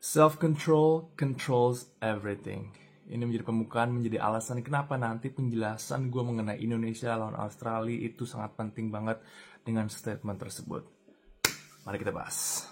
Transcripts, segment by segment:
Self-control controls everything. Ini menjadi pembukaan, menjadi alasan kenapa nanti penjelasan gue mengenai Indonesia lawan Australia itu sangat penting banget dengan statement tersebut. Mari kita bahas.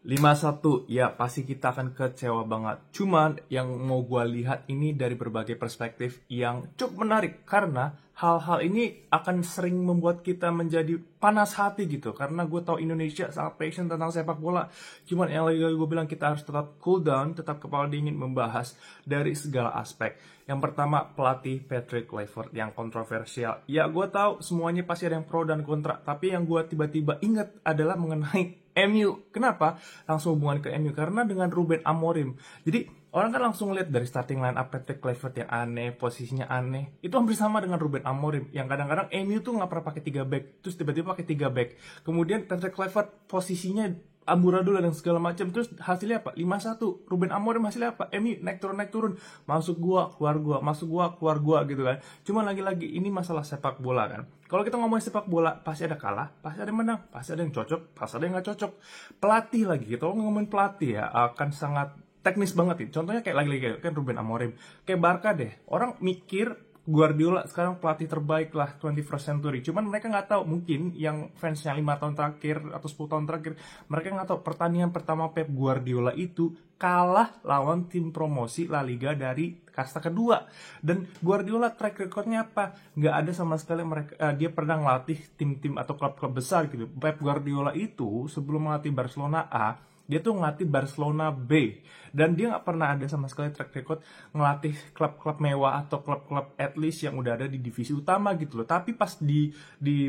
Lima satu, ya pasti kita akan kecewa banget. Cuman yang mau gue lihat ini dari berbagai perspektif yang cukup menarik. Karena hal-hal ini akan sering membuat kita menjadi panas hati gitu. Karena gue tahu Indonesia sangat passion tentang sepak bola. Cuman yang lagi gue bilang kita harus tetap cool down, tetap kepala dingin membahas dari segala aspek. Yang pertama pelatih Patrick Kluivert yang kontroversial. Ya gue tahu semuanya pasti ada yang pro dan kontra. Tapi yang gue tiba-tiba ingat adalah mengenai MU. Kenapa? Langsung hubungan ke MU. Karena dengan Ruben Amorim. Jadi orang kan langsung lihat dari starting line up Patrick Kluivert yang aneh, posisinya aneh. Itu hampir sama dengan Ruben Amorim. Yang kadang-kadang MU tuh nggak pernah pakai 3 back. Terus tiba-tiba pakai 3 back. Kemudian Patrick Kluivert posisinya amburadul dan segala macam. Terus hasilnya apa? 5-1. Ruben Amorim hasilnya apa? MU naik turun. Masuk gua, keluar gua. Masuk gua, keluar gua gitu kan. Cuma lagi-lagi ini masalah sepak bola kan. Kalau kita ngomongin sepak bola, pasti ada kalah, pasti ada yang menang, pasti ada yang cocok, pasti ada yang nggak cocok. Pelatih lagi, kalau ngomongin pelatih ya akan sangat teknis banget nih. Contohnya kayak lagi-lagi kan Ruben Amorim. Kayak Barca deh, orang mikir Guardiola sekarang pelatih terbaik lah 21st century. Cuman mereka nggak tahu, mungkin yang fansnya 5 tahun terakhir atau 10 tahun terakhir, mereka nggak tahu pertandingan pertama Pep Guardiola itu kalah lawan tim promosi La Liga dari kasta kedua. Dan Guardiola track recordnya apa? Nggak ada sama sekali dia pernah ngelatih tim-tim atau klub-klub besar gitu. Pep Guardiola itu sebelum melatih Barcelona A, dia tuh ngelatih Barcelona B. Dan dia nggak pernah ada sama sekali track record ngelatih klub-klub mewah atau klub-klub at least yang udah ada di divisi utama gitu loh. Tapi pas di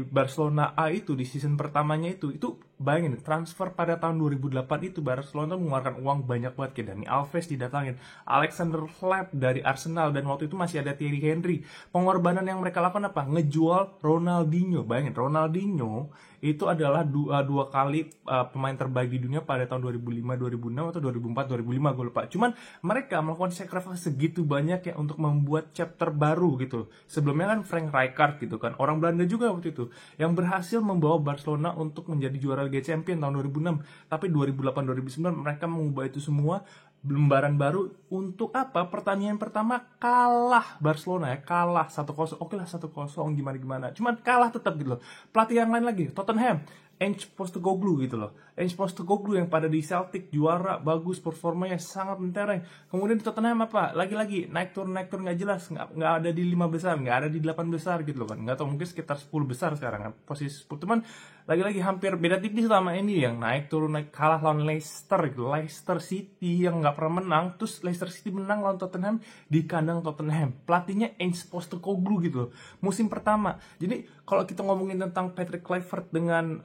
Barcelona A itu, di season pertamanya itu bayangin transfer pada tahun 2008 itu Barcelona mengeluarkan uang banyak banget. Kayak Dani Alves didatangin, Alexander Hleb dari Arsenal, dan waktu itu masih ada Thierry Henry. Pengorbanan yang mereka lakukan apa? Ngejual Ronaldinho. Bayangin, Ronaldinho itu adalah dua kali pemain terbaik di dunia pada tahun 2005, 2006 atau 2004, 2005 gue lupa. Cuman mereka melakukan sacrifice segitu banyak ya untuk membuat chapter baru gitu. Sebelumnya kan Frank Rijkaard gitu kan, orang Belanda juga waktu itu, yang berhasil membawa Barcelona untuk menjadi juara Liga Champions tahun 2006. Tapi 2008-2009 mereka mengubah itu semua, lembaran baru untuk apa? Pertandingan pertama kalah Barcelona ya, kalah 1-0. Oke lah 1-0 gimana. Cuman kalah tetap gitu loh. Pelatih yang lain lagi, Tottenham, Ange Postecoglou gitu loh. Ange Postecoglou yang pada di Celtic juara, bagus, performanya sangat mentereng. Kemudian di Tottenham apa? Lagi-lagi naik turun nggak jelas, nggak ada di 5 besar, nggak ada di 8 besar gitu loh kan. Nggak tahu, mungkin sekitar 10 besar sekarang kan. Posisi 10, teman lagi-lagi hampir beda tipis sama ini yang naik turun kalah lawan Leicester gitu. Leicester City yang nggak pernah menang, terus Leicester City menang lawan Tottenham di kandang Tottenham. Pelatihnya Ange Postecoglou gitu loh. Musim pertama. Jadi kalau kita ngomongin tentang Patrick Kluivert dengan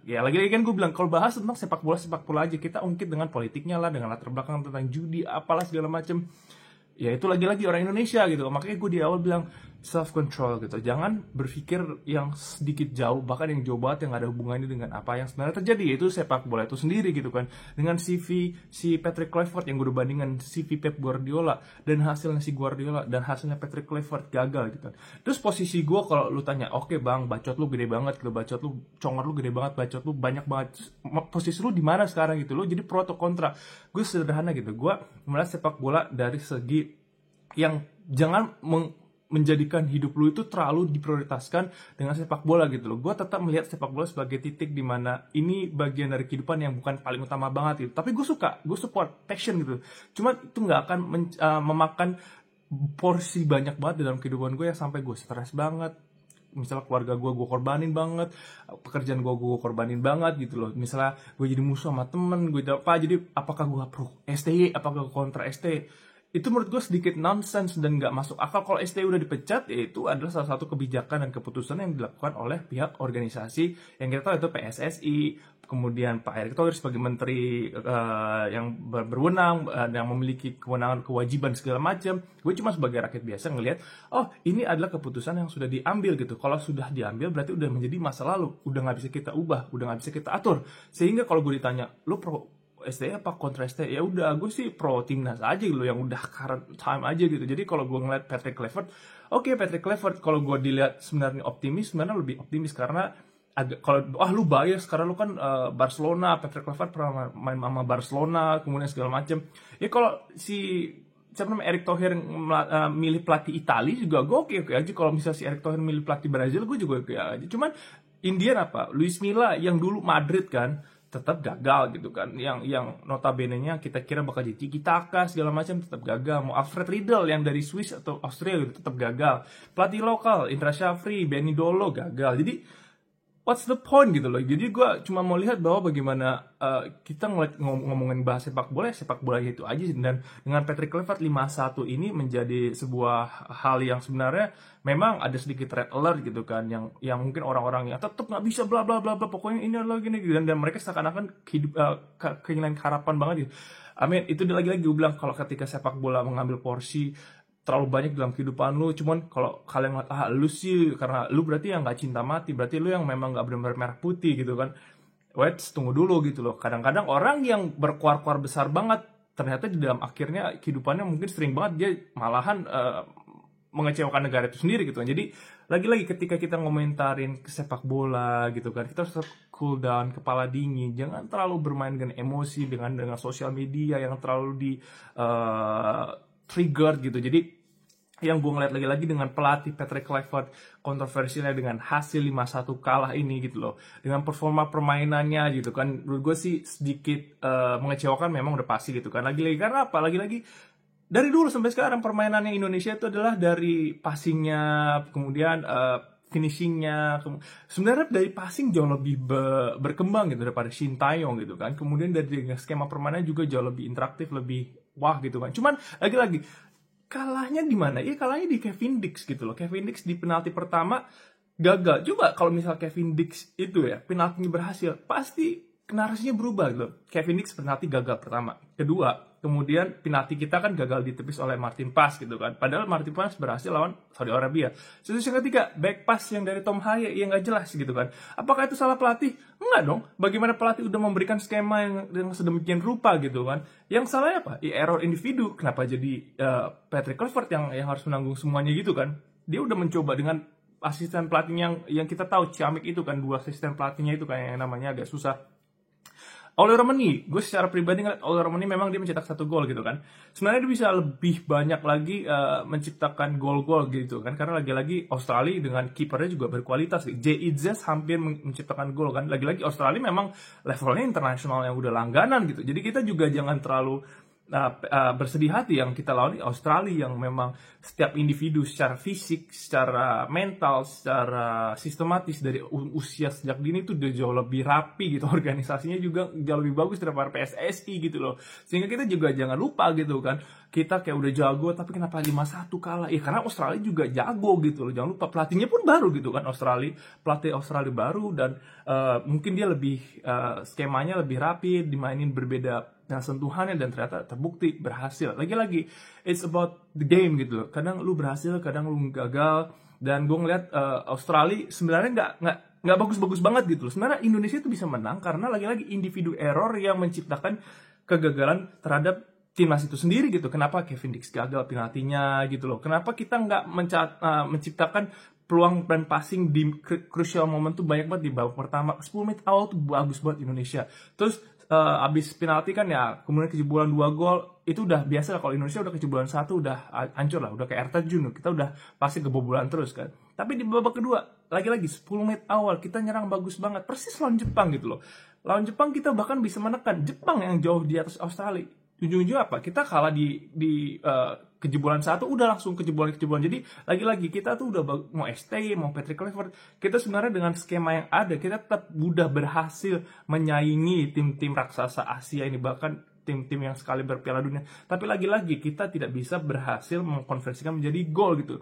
ya lagi-lagi kan gue bilang, kalau bahas tentang sepak bola aja, kita ungkit dengan politiknya lah, dengan latar belakang tentang judi apalah segala macem. Ya itu lagi-lagi orang Indonesia gitu. Makanya gue di awal bilang self control gitu. Jangan berpikir yang sedikit jauh, bahkan yang jauh banget yang gak ada hubungannya dengan apa yang sebenarnya terjadi, yaitu sepak bola itu sendiri gitu kan. Dengan CV si Patrick Kluivert yang gue udah bandingkan CV Pep Guardiola, dan hasilnya si Guardiola dan hasilnya Patrick Kluivert gagal gitu kan. Terus posisi gue kalau lu tanya, oke bang, bacot lu gede banget gitu, bacot lu, congor lu gede banget, bacot lu banyak banget. Posisi lu di mana sekarang gitu? Lu jadi pro atau kontra? Gue sederhana gitu. Gue melihat sepak bola dari segi yang jangan menjadikan hidup lu itu terlalu diprioritaskan dengan sepak bola gitu loh. Gue tetap melihat sepak bola sebagai titik di mana ini bagian dari kehidupan yang bukan paling utama banget gitu. Tapi gue suka, gue support, passion gitu. Cuma itu nggak akan memakan porsi banyak banget dalam kehidupan gue yang sampai gue stres banget. Misalnya keluarga gue korbanin banget, pekerjaan gue korbanin banget gitu loh. Misalnya gue jadi musuh sama temen gue, jadi apakah gue pro STY, apakah gue kontra STY? Itu menurut gue sedikit nonsense dan nggak masuk akal. Kalau STY udah dipecat, ya itu adalah salah satu kebijakan dan keputusan yang dilakukan oleh pihak organisasi yang kita tahu itu PSSI, kemudian Pak Erick Thohir sebagai menteri yang berwenang, yang memiliki kewenangan, kewajiban segala macam. Gue cuma sebagai rakyat biasa ngelihat, oh ini adalah keputusan yang sudah diambil gitu. Kalau sudah diambil berarti udah menjadi masa lalu, udah nggak bisa kita ubah, udah nggak bisa kita atur. Sehingga kalau gue ditanya, lu pro STY apa kontra STY, ya udah gue sih pro timnas aja gitu, yang udah current time aja gitu. Jadi kalau gue ngeliat Patrick Kluivert, oke, Patrick Kluivert kalau gue dilihat sebenarnya optimis, sebenarnya lebih optimis karena agak, kalau lu bias karena lu kan Barcelona, Patrick Kluivert pernah main sama Barcelona, kemudian segala macem. Ya kalau si siapa namanya Erick Thohir milih pelatih Italia juga gue oke aja. Kalau misalnya si Erick Thohir milih pelatih Brazil, gue juga oke aja. Cuman Indian apa? Luis Milla yang dulu Madrid kan tetap gagal gitu kan. Yang notabene-nya kita kira bakal jadi Tiki Taka segala macam tetap gagal. Mau Alfred Riedel yang dari Swiss atau Australia gitu tetap gagal. Pelatih lokal Indra Syafri, Benny Dolo gagal. Jadi what's the point gitu loh. Jadi gue cuma mau lihat bahwa bagaimana kita ngomongin bahas sepak bola itu aja sih. Dan dengan Patrick Kluivert 5-1 ini menjadi sebuah hal yang sebenarnya memang ada sedikit red alert gitu kan, yang mungkin orang-orang yang tetap nggak bisa bla bla bla bla, pokoknya ini adalah gini gitu. Dan mereka seakan-akan keinginan harapan banget gitu. I mean, itu lagi-lagi gue bilang, kalau ketika sepak bola mengambil porsi terlalu banyak dalam kehidupan lu, cuman kalau kalian ngeliat lu sih karena lu berarti yang nggak cinta mati, berarti lu yang memang nggak benar-benar merah putih gitu kan. Wait, tunggu dulu gitu loh. Kadang-kadang orang yang berkuar-kuar besar banget ternyata di dalam akhirnya kehidupannya mungkin sering banget dia malahan mengecewakan negara itu sendiri gitu kan. Jadi lagi-lagi ketika kita ngomentarin sepak bola gitu kan, kita harus cool down, kepala dingin, jangan terlalu bermain dengan emosi, dengan sosial media yang terlalu di trigger gitu. Jadi yang gue ngeliat lagi-lagi dengan pelatih Patrick Kluivert, kontroversialnya dengan hasil 5-1 kalah ini gitu loh, dengan performa permainannya gitu kan, menurut gue sih sedikit mengecewakan memang udah pasti gitu kan. Lagi-lagi karena apa? Lagi-lagi dari dulu sampai sekarang permainannya Indonesia itu adalah dari passingnya, kemudian finishingnya, sebenarnya dari passing jauh lebih berkembang gitu daripada Shin Taeyong gitu kan. Kemudian dari skema permainan juga jauh lebih interaktif, lebih wah gitu kan. Cuman lagi-lagi kalahnya di mana? Ya kalahnya di Kevin Dix gitu loh. Kevin Dix di penalti pertama gagal. Juga kalau misal Kevin Dix itu ya penaltinya berhasil, pasti narasinya berubah gitu. Kevin Dix penalti gagal pertama. Kedua, kemudian penalti kita kan gagal ditepis oleh Martin Pass gitu kan. Padahal Martin Pass berhasil lawan Saudi Arabia. Terus yang ketiga, back pass yang dari Tom Haye yang nggak jelas gitu kan. Apakah itu salah pelatih? Enggak dong. Bagaimana pelatih udah memberikan skema yang sedemikian rupa gitu kan. Yang salahnya apa? Ya error individu. Kenapa jadi Patrick Kluivert yang harus menanggung semuanya gitu kan. Dia udah mencoba dengan asisten pelatihnya yang kita tahu Ciamik itu kan, dua asisten pelatihnya itu kan yang namanya agak susah. Oleh Romani, gue secara pribadi ngeliat Oleh Romani memang dia mencetak 1 gol gitu kan. Sebenarnya dia bisa lebih banyak lagi menciptakan gol-gol gitu kan. Karena lagi-lagi Australia dengan kipernya juga berkualitas. J.I.Z hampir menciptakan gol kan. Lagi-lagi Australia memang levelnya internasional yang udah langganan gitu. Jadi kita juga jangan terlalu bersedih hati yang kita lawan Australia yang memang setiap individu secara fisik, secara mental, secara sistematis dari usia sejak dini itu udah jauh lebih rapi gitu, organisasinya juga jauh lebih bagus daripada PSSI gitu loh. Sehingga kita juga jangan lupa gitu kan, kita kayak udah jago tapi kenapa 5-1 kalah? Ya karena Australia juga jago gitu loh. Jangan lupa pelatihnya pun baru gitu kan, pelatih Australia baru, dan mungkin dia lebih skemanya lebih rapi, dimainin berbeda sentuhannya, dan ternyata terbukti berhasil. Lagi-lagi it's about the game gitu loh. Kadang lu berhasil, kadang lu gagal. Dan gue ngeliat Australia sebenarnya nggak bagus-bagus banget gitu loh. Sebenarnya Indonesia itu bisa menang karena lagi-lagi individu error yang menciptakan kegagalan terhadap timnas itu sendiri gitu. Kenapa Kevin Dix gagal penaltinya gitu loh. Kenapa kita nggak menciptakan peluang dan passing di crucial moment tuh banyak banget di babak pertama. 10 menit awal tuh bagus banget Indonesia. Terus abis penalti kan ya, kemudian kejebolan 2 gol, itu udah biasa lah. Kalau Indonesia udah kejebolan 1 udah hancur lah, udah kayak air terjun, kita udah pasti kebobolan terus kan. Tapi di babak kedua, lagi-lagi 10 menit awal kita nyerang bagus banget, persis lawan Jepang gitu loh. Lawan Jepang kita bahkan bisa menekan Jepang yang jauh di atas Australia. Ujung-ujung apa? Kita kalah di kejebolan 1, udah langsung kejebolan. Jadi lagi-lagi kita tuh udah mau ST, mau Patrick Kluivert, kita sebenarnya dengan skema yang ada kita tetap udah berhasil menyaingi tim-tim raksasa Asia ini, bahkan tim-tim yang sekali berpiala dunia. Tapi lagi-lagi kita tidak bisa berhasil mengkonversikan menjadi gol gitu.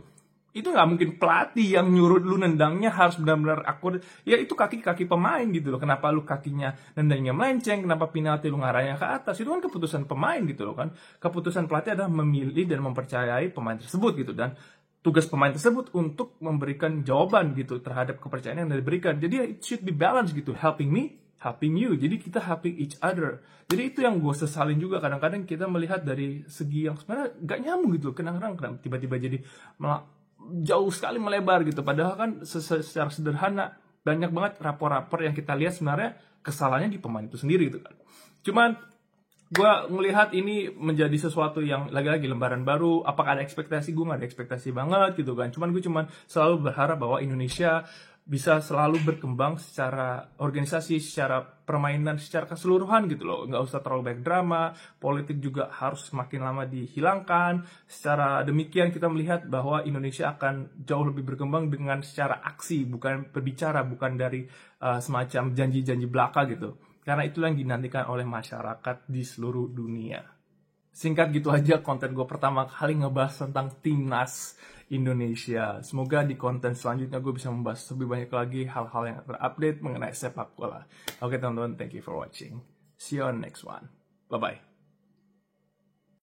Itu nggak mungkin pelatih yang nyuruh lu nendangnya harus benar-benar akurat. Ya itu kaki pemain gitu loh. Kenapa lu kakinya nendangnya melenceng, kenapa penalti lu ngarahnya ke atas, itu kan keputusan pemain gitu loh kan. Keputusan pelatih adalah memilih dan mempercayai pemain tersebut gitu, dan tugas pemain tersebut untuk memberikan jawaban gitu terhadap kepercayaan yang diberikan. Jadi it should be balanced gitu, helping me, helping you. Jadi kita helping each other. Jadi itu yang gue sesalin juga, kadang-kadang kita melihat dari segi yang sebenarnya gak nyambung gitu. Kadang-kadang tiba-tiba jadi jauh sekali melebar gitu. Padahal kan secara sederhana banyak banget rapor-rapor yang kita lihat sebenarnya kesalahannya di pemain itu sendiri gitu kan. Cuman gue ngelihat ini menjadi sesuatu yang lagi-lagi lembaran baru. Apakah ada ekspektasi? Gue gak ada ekspektasi banget gitu kan. Cuman gue selalu berharap bahwa Indonesia bisa selalu berkembang secara organisasi, secara permainan, secara keseluruhan gitu loh. Nggak usah terlalu banyak drama, politik juga harus semakin lama dihilangkan. Secara demikian kita melihat bahwa Indonesia akan jauh lebih berkembang dengan secara aksi, bukan berbicara, bukan dari semacam janji-janji belaka gitu. Karena itulah yang dinantikan oleh masyarakat di seluruh dunia. Singkat gitu aja konten gue pertama kali ngebahas tentang Timnas Indonesia. Semoga di konten selanjutnya gue bisa membahas lebih banyak lagi hal-hal yang terupdate mengenai sepak bola. Oke teman-teman, thank you for watching. See you on next one. Bye-bye.